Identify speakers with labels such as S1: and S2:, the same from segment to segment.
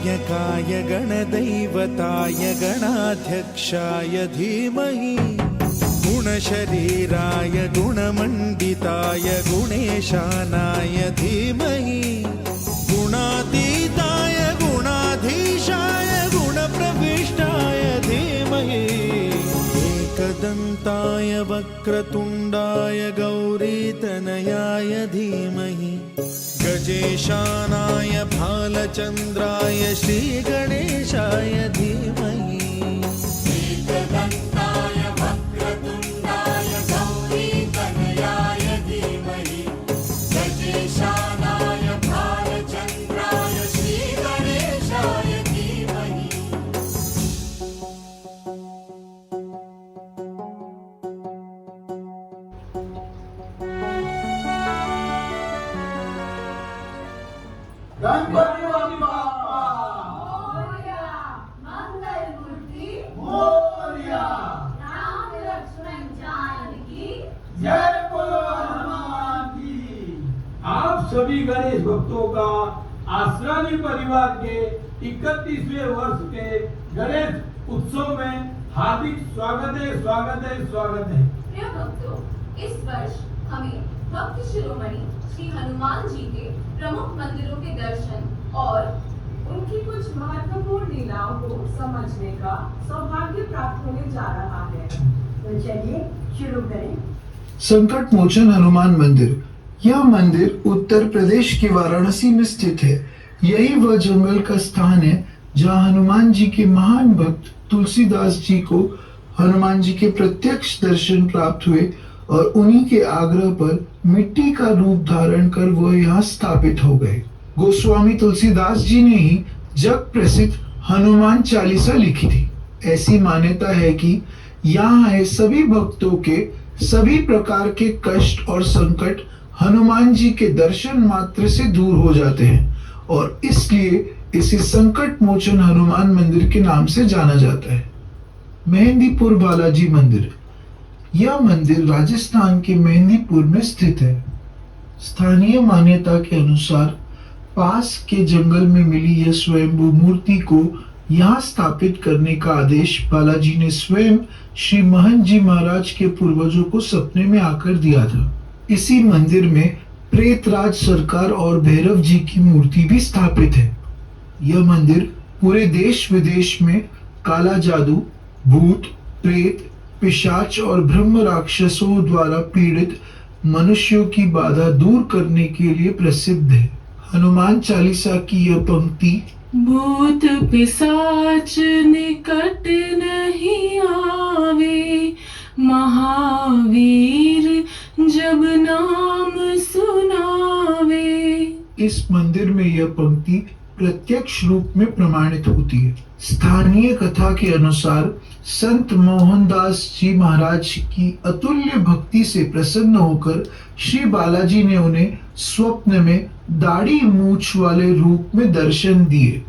S1: गणनायकाय गणदैवताय गणाध्यक्षाय धीमहि गुणशरीराय गुणमण्डिताय गुणेशानाय धीमहि गुणातीताय गुणाधीशाय गुणप्रविष्टाय धीमहि एकदन्ताय वक्रतुण्डाय गौरीतनयाय धीमहि गजेशानाय भालचन्द्राय श्रीगणेशाय धीमहि
S2: एकदन्ताय वक्रतुण्डाय गौरीतनयाय धीमहि गजेशानाय भालचन्द्राय श्रीगणेशाय धीमहि
S3: गणपति बाप्पा
S4: मोरया मंगलमूर्ति
S3: मोरया
S4: राम लक्ष्मण जानकी
S3: जय बोलो हनुमान की। आप सभी गणेश भक्तों का आश्रमी परिवार के 31वें वर्ष के गणेश उत्सव में हार्दिक स्वागत है, स्वागत है, स्वागत है।
S4: प्रिय भक्तों, इस वर्ष हमें भक्त शिरोमणि श्री हनुमान जी के प्रमुख मंदिरों के दर्शन और
S5: उनकी कुछ महत्वपूर्ण लीलाओं को समझने का सौभाग्य प्राप्त होने जा रहा है।
S6: तो चलिए शुरू करें।
S7: संकट मोचन हनुमान मंदिर। यह मंदिर उत्तर प्रदेश के वाराणसी में स्थित है। यही वह जंगल का स्थान है जहां हनुमान जी के महान भक्त तुलसीदास जी को हनुमान जी के प्रत्यक्ष दर्शन प्राप्त हुए और उन्हीं के आग्रह पर मिट्टी का रूप धारण कर वह यहाँ स्थापित हो गए। गोस्वामी तुलसीदास जी ने ही जग प्रसिद्ध हनुमान चालीसा लिखी थी। ऐसी मान्यता है कि यहाँ आए सभी भक्तों के सभी प्रकार के कष्ट और संकट हनुमान जी के दर्शन मात्र से दूर हो जाते हैं और इसलिए इसे संकट मोचन हनुमान मंदिर के नाम से जाना जाता है। मेहंदीपुर बालाजी मंदिर। यह मंदिर राजस्थान के मेहंदीपुर में स्थित है। स्थानीय मान्यता के अनुसार पास के जंगल में मिली यह स्वयंभू मूर्ति को यहाँ स्थापित करने का आदेश बालाजी ने स्वयं श्री महंत जी महाराज के पूर्वजों को सपने में आकर दिया था। इसी मंदिर में प्रेतराज सरकार और भैरव जी की मूर्ति भी स्थापित है। यह मंदिर पूरे देश विदेश में काला जादू, भूत, प्रेत, पिशाच और ब्रह्म राक्षसों द्वारा पीड़ित मनुष्यों की बाधा दूर करने के लिए प्रसिद्ध है। हनुमान चालीसा की यह पंक्ति,
S5: भूत पिशाच निकट नहीं आवे, महावीर जब नाम सुनावे।
S7: इस मंदिर में यह पंक्ति प्रत्यक्ष रूप में प्रमाणित होती है। स्थानीय कथा के अनुसार संत मोहनदास जी महाराज की अतुल्य भक्ति से प्रसन्न होकर श्री बालाजी ने उन्हें स्वप्न में दाढ़ी मूछ वाले रूप में दर्शन दिए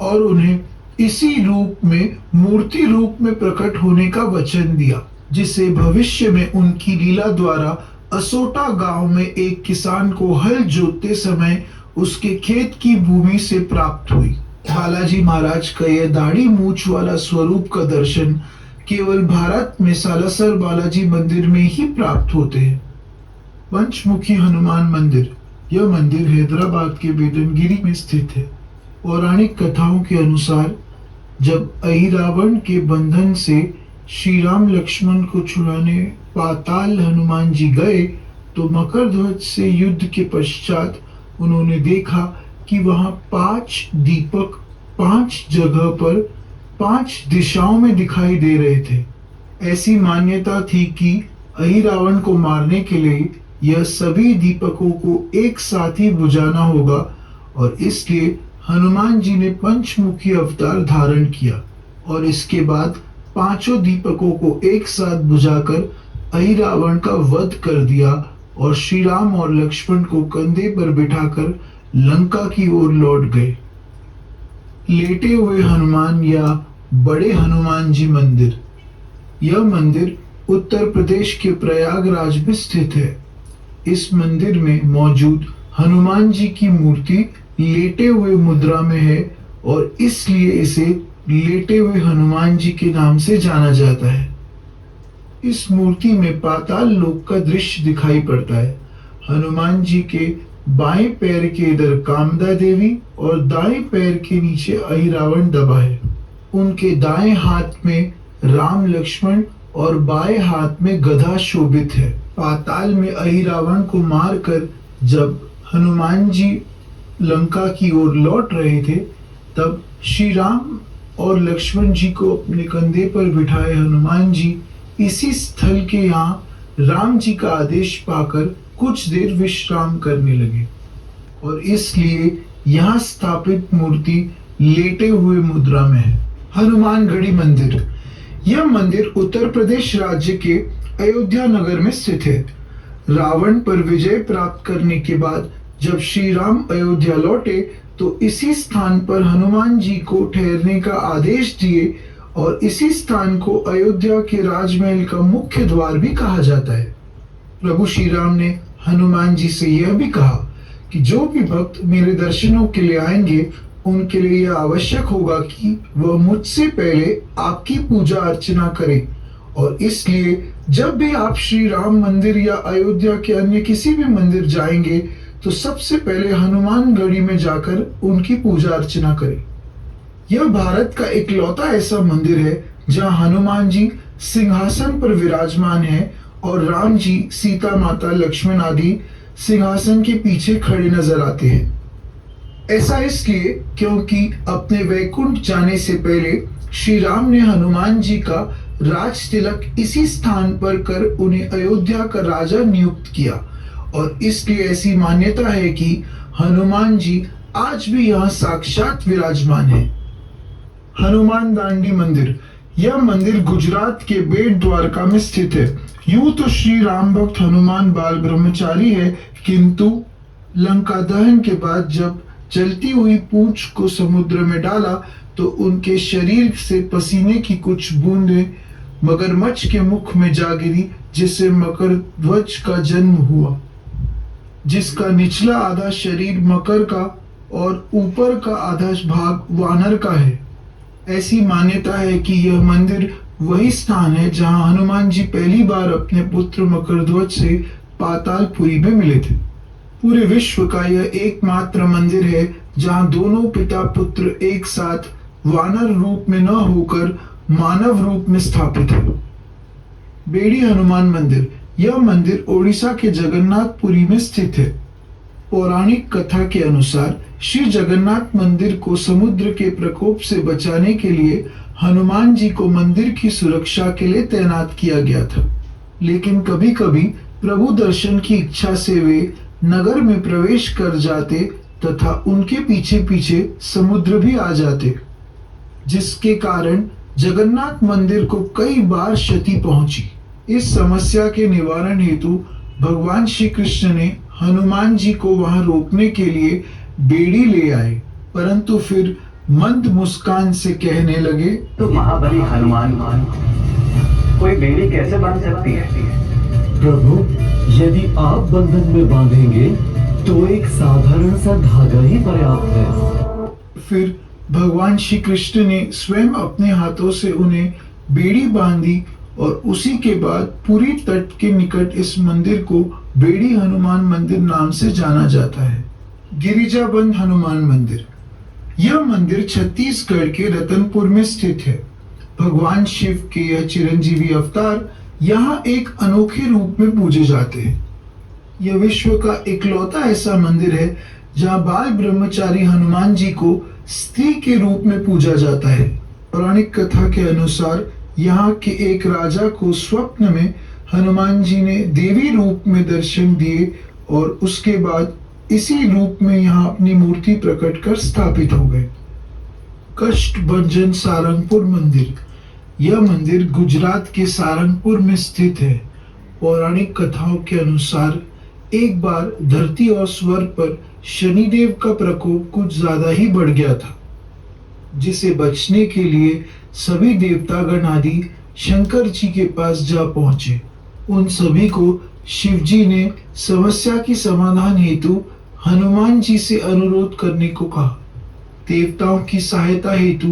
S7: और उन्हें इसी रूप में मूर्ति रूप में प्रकट होने का वचन दिया, जिसे भविष्य में उनकी लीला द्वारा असोटा गांव में एक किसान को हल जोतते समय उसके खेत की भूमि से प्राप्त हुई। बालाजी महाराज का यह दाढ़ी मूछ वाला स्वरूप का दर्शन केवल भारत में सालासर बालाजी मंदिर में ही प्राप्त होते हैं। पंचमुखी हनुमान मंदिर। यह मंदिर हैदराबाद के बेदनगिरी में स्थित है। पौराणिक कथाओं के अनुसार जब अहिरावण के बंधन से श्री राम लक्ष्मण को छुड़ाने पाताल हनुमान जी गए तो मकर ध्वज से युद्ध के पश्चात उन्होंने देखा कि वहां 5 दीपक 5 जगह पर 5 दिशाओं में दिखाई दे रहे थे। ऐसी मान्यता थी कि अहिरावण को मारने के लिए यह सभी दीपकों को एक साथ ही बुझाना होगा और इसलिए हनुमान जी ने पंचमुखी अवतार धारण किया और इसके बाद 5 दीपकों को एक साथ बुझाकर अहिरावण का वध कर दिया और श्री राम और लक्ष्मण को कंधे पर बिठाकर लंका की ओर लौट गए। लेटे हुए हनुमान या बड़े हनुमान जी मंदिर। यह मंदिर उत्तर प्रदेश के प्रयागराज में स्थित है। इस मंदिर में मौजूद हनुमान जी की मूर्ति लेटे हुए मुद्रा में है और इसलिए इसे लेटे हुए हनुमान जी के नाम से जाना जाता है। इस मूर्ति में पाताल लोक का दृश्य दिखाई पड़ता है। हनुमान जी के बाएं पैर के इधर कामदा देवी और दाएं पैर के नीचे अहिरावण दबा है। उनके दाएं हाथ में राम लक्ष्मण और बाएं हाथ में गदा शोभित है। पाताल में अहिरावण को मारकर जब हनुमान जी लंका की ओर लौट रहे थे, तब श्री राम और लक्ष्मण जी को अपने कंधे पर बिठाए हनुमान जी इसी स्थल के यहाँ राम जी का आदेश पाकर कुछ देर विश्राम करने लगे और इसलिए यहाँ स्थापित मूर्ति लेटे हुए मुद्रा में है। हनुमानगढ़ी मंदिर। यह मंदिर उत्तर प्रदेश राज्य के अयोध्या नगर में स्थित है। रावण पर विजय प्राप्त करने के बाद जब श्री राम अयोध्या लौटे तो इसी स्थान पर हनुमान जी को ठहरने का आदेश दिए और इसी स्थान को अयोध्या के राजमहल का मुख्य द्वार भी कहा जाता है। प्रभु श्री राम ने हनुमान जी से यह भी कहा कि जो भी भक्त मेरे दर्शनों के लिए आएंगे उनके लिए यह आवश्यक होगा कि वह मुझसे पहले आपकी पूजा अर्चना करें, और इसलिए जब भी आप श्री राम मंदिर या अयोध्या के अन्य किसी भी मंदिर जाएंगे तो सबसे पहले हनुमानगढ़ी में जाकर उनकी पूजा अर्चना करें। यह भारत का इकलौता ऐसा मंदिर है जहां हनुमान जी सिंहासन पर विराजमान हैं और राम जी, सीता माता, लक्ष्मण आदि सिंहासन के पीछे खड़े नजर आते हैं। ऐसा इसलिए क्योंकि अपने वैकुंठ जाने से पहले श्री राम ने हनुमान जी का राज तिलक इसी स्थान पर कर उन्हें अयोध्या का राजा नियुक्त किया, और इसलिए ऐसी मान्यता है कि हनुमान जी आज भी यहाँ साक्षात विराजमान है। हनुमान दांडी मंदिर। यह मंदिर गुजरात के बेट द्वारका में स्थित है। यूं तो श्री राम भक्त हनुमान बाल ब्रह्मचारी है, किंतु लंका दहन के बाद जब जलती हुई पूंछ को समुद्र में डाला तो उनके शरीर से पसीने की कुछ बूंदें मगरमच्छ के मुख में जा गिरी, जिससे मकर ध्वज का जन्म हुआ, जिसका निचला आधा शरीर मकर का और ऊपर का आधा भाग वानर का है। ऐसी मान्यता है कि यह मंदिर वही स्थान है जहां हनुमान जी पहली बार अपने पुत्र मकरध्वज से पातालपुरी में मिले थे। पूरे विश्व का यह एकमात्र मंदिर है जहां दोनों पिता पुत्र एक साथ वानर रूप में न होकर मानव रूप में स्थापित है। बेड़ी हनुमान मंदिर। यह मंदिर ओडिशा के जगन्नाथपुरी में स्थित है। पौराणिक कथा के अनुसार श्री जगन्नाथ मंदिर को समुद्र के प्रकोप से बचाने के लिए हनुमान जी को मंदिर की सुरक्षा के लिए तैनात किया गया था, लेकिन कभी कभी प्रभु दर्शन की इच्छा से वे नगर में प्रवेश कर जाते तथा उनके पीछे पीछे समुद्र भी आ जाते, जिसके कारण जगन्नाथ मंदिर को कई बार क्षति पहुंची। इस समस्या के निवारण हेतु भगवान श्री कृष्ण ने हनुमान जी को वहां रोकने के लिए बेड़ी ले आए, परंतु फिर मंद मुस्कान से कहने लगे,
S8: तो महाबली हनुमान कोई बेड़ी कैसे बांध सकती है?
S9: प्रभु, यदि आप बंधन में बांधेंगे तो एक साधारण सा धागा ही पर्याप्त है।
S7: फिर भगवान श्री कृष्ण ने स्वयं अपने हाथों से उन्हें बेड़ी बांधी और उसी के बाद पुरी तट के निकट इस मंदिर को बेड़ी हनुमान मंदिर नाम से जाना जाता है। गिरिजाबंद हनुमान मंदिर। यह मंदिर छत्तीसगढ़ के रतनपुर में स्थित है। भगवान शिव के यह चिरंजीवी अवतार यहाँ एक अनोखे रूप में पूजे जाते हैं। यह विश्व का इकलौता ऐसा मंदिर है जहाँ बाल ब्रह्मचारी हनुमान जी को स्त्री के रूप में पूजा जाता है। पौराणिक कथा के अनुसार यहाँ के एक राजा को स्वप्न में हनुमान जी ने देवी रूप में दर्शन दिए और उसके बाद इसी रूप में यहाँ अपनी मूर्ति प्रकट कर स्थापित हो गए। कष्टभंजन सारंगपुर मंदिर। यह मंदिर गुजरात के सारंगपुर में स्थित है। पौराणिक कथाओं के अनुसार एक बार धरती और स्वर्ग पर शनिदेव का प्रकोप कुछ ज्यादा ही बढ़ गया था, जिसे बचने के लिए सभी देवतागण आदि शंकर जी के पास जा पहुंचे। उन सभी को शिव जी ने समस्या की समाधान हेतु हनुमान जी से अनुरोध करने को कहा। देवताओं की सहायता हेतु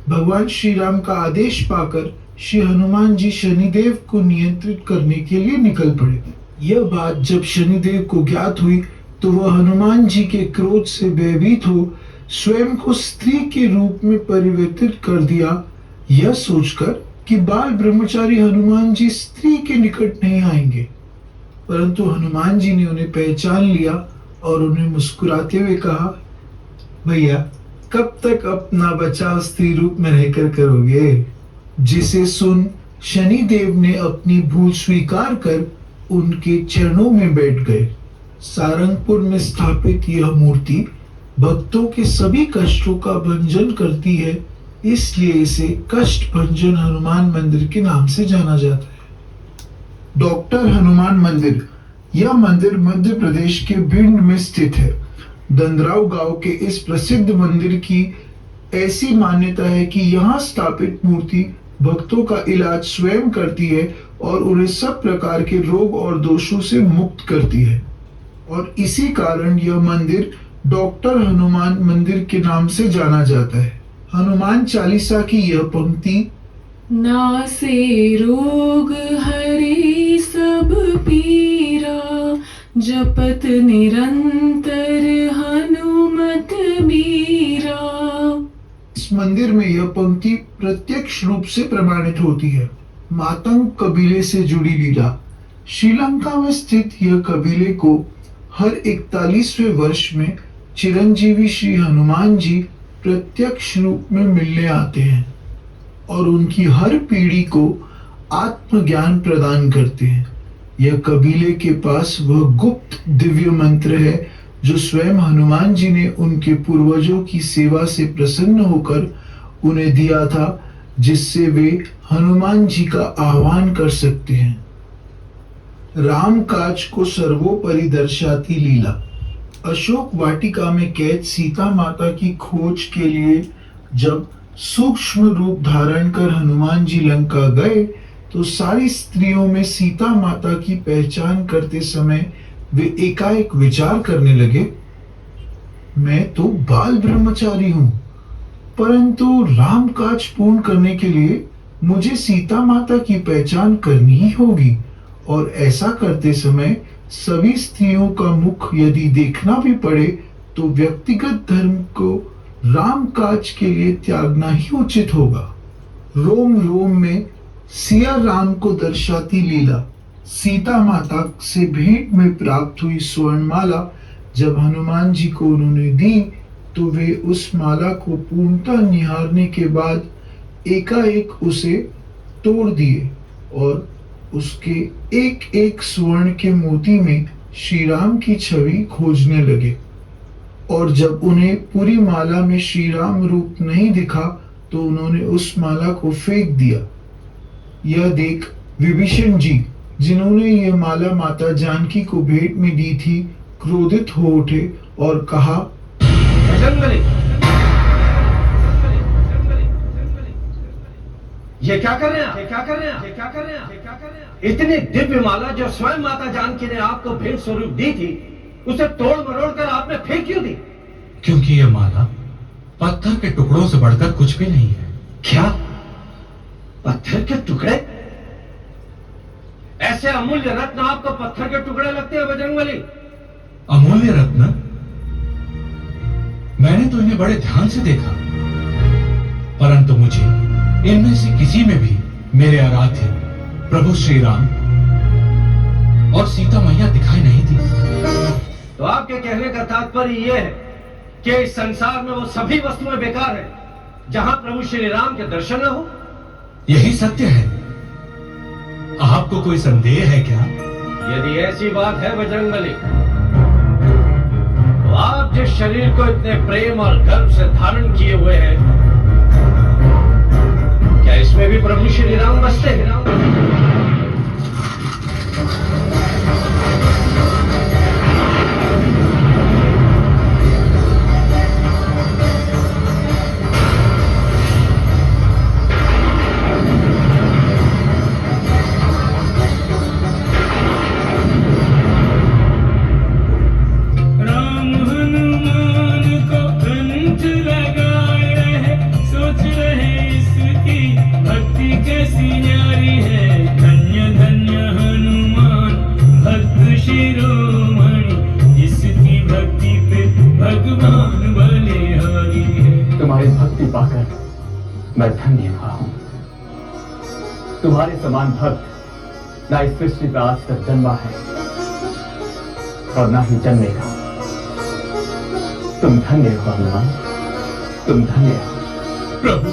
S7: भगवान श्री राम का आदेश पाकर श्री हनुमान जी शनिदेव को नियंत्रित करने के लिए निकल पड़े। यह बात जब शनिदेव को ज्ञात हुई तो वह हनुमान जी के क्रोध से भयभीत हो स्वयं को स्त्री के रूप में परिवर्तित कर दिया, यह सोचकर कि बाल ब्रह्मचारी हनुमान जी स्त्री के निकट नहीं आएंगे। परंतु हनुमान जी ने उन्हें पहचान लिया और उन्हें मुस्कुराते हुए कहा, भैया कब तक अपना बचाव स्त्री रूप में रहकर करोगे। जिसे सुन शनिदेव ने अपनी भूल स्वीकार कर उनके चरणों में बैठ गए। सारंगपुर में स्थापित यह मूर्ति भक्तों के सभी कष्टों का भंजन करती है, इसलिए इसे कष्ट भंजन हनुमान मंदिर के नाम से जाना जाता है। डॉक्टर हनुमान मंदिर, यह मंदिर मध्य प्रदेश के भिंड में स्थित है। दंदराव गांव के इस प्रसिद्ध मंदिर की ऐसी मान्यता है कि यहाँ स्थापित मूर्ति भक्तों का इलाज स्वयं करती है और उन्हें सब प्रकार के रोग और दोषों से मुक्त करती है, और इसी कारण यह मंदिर डॉक्टर हनुमान मंदिर के नाम से जाना जाता है। हनुमान चालीसा की यह पंक्ति,
S5: नासे रोग हरे सब पीरा, जपत निरंतर हनुमत मीरा।
S7: इस मंदिर में यह पंक्ति प्रत्यक्ष रूप से प्रमाणित होती है। मातंग कबीले से जुड़ी लीला। श्रीलंका में स्थित यह कबीले को हर 41वें वर्ष में चिरंजीवी श्री हनुमान जी प्रत्यक्ष रूप में मिलने आते हैं और उनकी हर पीढ़ी को आत्मज्ञान प्रदान करते हैं। यह कबीले के पास वह गुप्त दिव्य मंत्र है जो स्वयं हनुमान जी ने उनके पूर्वजों की सेवा से प्रसन्न होकर उन्हें दिया था, जिससे वे हनुमान जी का आह्वान कर सकते हैं। राम काज को सर्वोपरि दर्शाती लीला। अशोक वाटिका में कैद सीता माता की खोज के लिए जब सूक्ष्म रूप धारण कर हनुमान जी लंका गए तो सारी स्त्रियों में सीता माता की पहचान करते समय वे एकाएक विचार करने लगे, मैं तो बाल ब्रह्मचारी हूं, परंतु राम काज पूर्ण करने के लिए मुझे सीता माता की पहचान करनी ही होगी, और ऐसा करते समय सभी स्त्रियों का मुख यदि देखना भी पड़े तो व्यक्तिगत धर्म को राम काज के लिए त्यागना ही उचित होगा। रोम रोम में सिया राम को दर्शाती लीला। सीता माता से भेंट में प्राप्त हुई स्वर्णमाला जब हनुमान जी को उन्होंने दी तो वे उस माला को पूर्णतः निहारने के बाद एकाएक उसे तोड़ दिए और उसके एक एक स्वर्ण के मोती में श्री राम की छवि खोजने लगे, और जब उन्हें पूरी माला में श्री राम रूप नहीं दिखा तो उन्होंने उस माला को फेंक दिया। यह देख विभीषण जी, जिन्होंने यह माला माता जानकी को भेंट में दी थी, क्रोधित हो उठे और कहा,
S9: ये क्या कर रहे हैं? ये क्या कर रहे हैं? ये क्या कर रहे हैं? ये क्या कर रहे हैं? इतनी दिव्य माला जो स्वयं माता जानकी ने आपको भेंट स्वरूप दी थी, उसे तोड़ मरोड़ कर आपने फेंक क्यों दी?
S10: क्योंकि यह माला पत्थर के टुकड़ों से बढ़कर कुछ भी नहीं है।
S9: क्या? पत्थर के टुकड़े? ऐसे अमूल्य रत्न आपको पत्थर के टुकड़े लगते हैं बजरंगबली?
S10: अमूल्य रत्न? मैंने तो इन्हें बड़े ध्यान से देखा, परंतु मुझे इनमें से किसी में भी मेरे आराध्य प्रभु श्री राम और सीता मैया दिखाई नहीं दी।
S9: तो आपके कहने का तात्पर्य यह है कि इस संसार में वो सभी वस्तुएं बेकार है जहां प्रभु श्री राम के दर्शन न हो?
S10: यही सत्य है। आपको कोई संदेह है क्या?
S9: यदि ऐसी बात है बजरंगबली, तो आप जिस शरीर को इतने प्रेम और गर्व से धारण किए हुए हैं, क्या इसमें भी प्रभु श्री राम बसते हैं?
S3: राम हनुमान को कंठ लगा
S8: पाकर मैं धन्य हुआ हूं। तुम्हारे समान भक्त ना इस सृष्टि में आज तक जन्मा है और ना ही जन्मेगा। तुम धन्य हो हनुमान, तुम धन्य हो।
S10: प्रभु